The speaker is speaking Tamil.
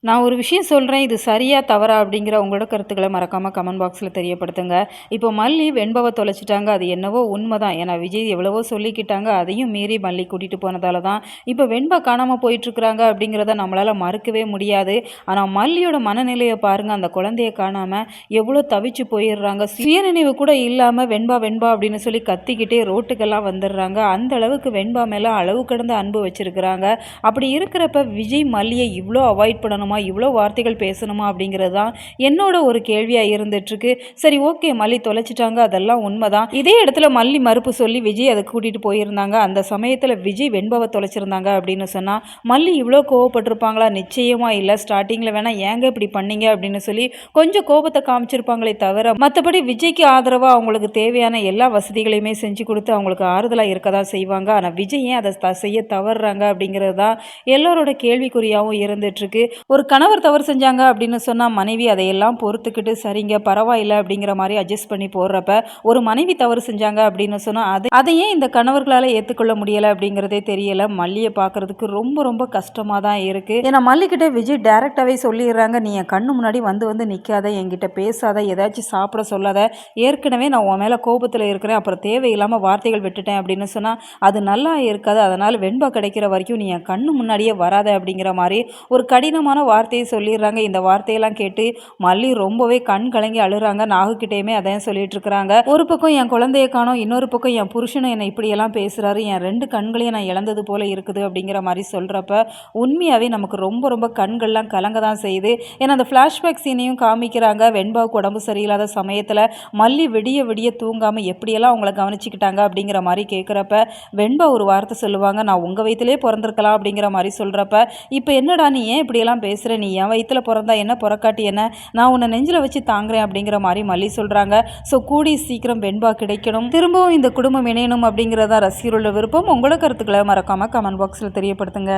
நான் ஒரு விஷயம் சொல்கிறேன், இது சரியா தவறா அப்படிங்கிற உங்களோட கருத்துக்களை மறக்காமல் கமெண்ட் பாக்ஸில் தெரியப்படுத்துங்க. இப்போ மல்லி வெண்பாவை தொலைச்சிட்டாங்க, அது என்னவோ உண்மைதான். ஏன்னா விஜய் எவ்வளவோ சொல்லிக்கிட்டாங்க, அதையும் மீறி மல்லி கூட்டிகிட்டு போனதால தான் இப்போ வெண்பா காணாமல் போயிட்டுருக்குறாங்க அப்படிங்கிறத நம்மளால் மறுக்கவே முடியாது. ஆனால் மல்லியோட மனநிலையை பாருங்கள், அந்த குழந்தைய காணாமல் எவ்வளோ தவிச்சு போயிடுறாங்க. சுயநினைவு கூட இல்லாமல் வெண்பா வெண்பா அப்படின்னு சொல்லி கத்திக்கிட்டே ரோட்டுக்கெல்லாம் வந்துடுறாங்க. அந்த அளவுக்கு வெண்பா மேலே அளவு கடந்த அன்பு வச்சுருக்கிறாங்க. அப்படி இருக்கிறப்ப விஜய் மல்லியை இவ்வளோ அவாய்ட் பண்ணணும், இவ்வளோ வார்த்தைகள் பேசணுமா அப்படிங்கிறது தான் என்னோட ஒரு கேள்வியாக இருந்துட்டுருக்கு. சரி, ஓகே, மல்லி தொலைச்சிட்டாங்க, அதெல்லாம் உண்மைதான். இதே இடத்துல மல்லி மறுப்பு சொல்லி விஜய் அதை கூட்டிகிட்டு போயிருந்தாங்க. அந்த சமயத்தில் விஜய் வெண்பாவை தொலைச்சிருந்தாங்க அப்படின்னு சொன்னால் மல்லி இவ்வளோ கோவப்பட்டிருப்பாங்களா? நிச்சயமாக இல்லை. ஸ்டார்டிங்கில் வேணால் ஏங்க இப்படி பண்ணீங்க அப்படின்னு சொல்லி கொஞ்சம் கோபத்தை காமிச்சிருப்பாங்களே தவிர, மற்றபடி விஜய்க்கு ஆதரவாக அவங்களுக்கு தேவையான எல்லா வசதிகளையுமே செஞ்சு கொடுத்து அவங்களுக்கு ஆறுதலாக இருக்க தான் செய்வாங்க. ஆனால் விஜய் ஏன் அதை செய்ய தவறுறாங்க அப்படிங்கிறது தான் எல்லோரோட கேள்விக்குறியாகவும் இருந்துட்டுருக்கு. ஒரு கணவர் தவறு செஞ்சாங்க அப்படின்னு சொன்னால் மனைவி அதையெல்லாம் பொறுத்துக்கிட்டு சரிங்க பரவாயில்லை அப்படிங்கிற மாதிரி அட்ஜஸ்ட் பண்ணி போடுறப்ப, ஒரு மனைவி தவறு செஞ்சாங்க அப்படின்னு சொன்னால் அதையே இந்த கணவர்களால் ஏற்றுக்கொள்ள முடியலை அப்படிங்கிறதே தெரியலை. மல்லியை பார்க்குறதுக்கு ரொம்ப ரொம்ப கஷ்டமாக தான் இருக்குது. ஏன்னா மல்லிக்கிட்ட விஜய் டைரெக்டாகவே சொல்லிடுறாங்க, நீ என் கண்ணு முன்னாடி வந்து வந்து நிற்காத, என்கிட்ட பேசாத, ஏதாச்சும் சாப்பிட சொல்லாத, ஏற்கனவே நான் உன் மேலே கோபத்தில் இருக்கிறேன், அப்புறம் தேவையில்லாமல் வார்த்தைகள் விட்டுட்டேன் அப்படின்னு சொன்னால் அது நல்லா இருக்காது. அதனால் வெண்பா கிடைக்கிற வரைக்கும் நீ என் கண்ணு முன்னாடியே வராத அப்படிங்கிற மாதிரி ஒரு கடினமான வார்த்தையை சொல்லிடுறாங்க. இந்த வார்த்தையெல்லாம் கேட்டு மல்லி ரொம்பவே கண் கலங்கி அழுறாங்க. நாகுக்கிட்டேயுமே அதையும் சொல்லிட்டு இருக்கிறாங்க. ஒரு பக்கம் என் குழந்தைய காணோம், இன்னொரு பக்கம் என் புருஷனும் என்னை இப்படியெல்லாம் பேசுறாரு, என் 2 கண்களையும் நான் இழந்தது போல இருக்குது அப்படிங்கிற மாதிரி சொல்றப்ப உண்மையாகவே நமக்கு ரொம்ப ரொம்ப கண்கள்லாம் கலங்க தான் செய்யுது. ஏன்னா அந்த ஃப்ளாஷ்பேக் சீனையும் காமிக்கிறாங்க. வெண்பாவுக்கு உடம்பு சரியில்லாத சமயத்தில் மல்லி விடிய விடிய தூங்காமல் எப்படியெல்லாம் அவங்கள கவனிச்சுக்கிட்டாங்க அப்படிங்கிற மாதிரி கேட்குறப்ப வெண்பா ஒரு வார்த்தை சொல்லுவாங்க, நான் உங்கள் வயிற்றுலே பிறந்திருக்கலாம் அப்படிங்கிற மாதிரி சொல்கிறப்ப, இப்போ என்னடா நீ ஏன் இப்படியெல்லாம் பேசுகிற, நீ என் வயிற்றில் பிறந்தா என்ன பிறக்காட்டி என்ன, நான் உன்னை நெஞ்சில் வச்சு தாங்குறேன் அப்படிங்கிற மாதிரி மல்லி சொல்கிறாங்க. ஸோ கூடி சீக்கிரம் வெண்பா கிடைக்கணும், திரும்பவும் இந்த குடும்பம் இணையணும் அப்படிங்கிறதா ரசிகர்களோட விருப்பம். உங்களோட கருத்துக்களை மறக்காமல் கமெண்ட் பாக்ஸில் தெரியப்படுத்துங்க.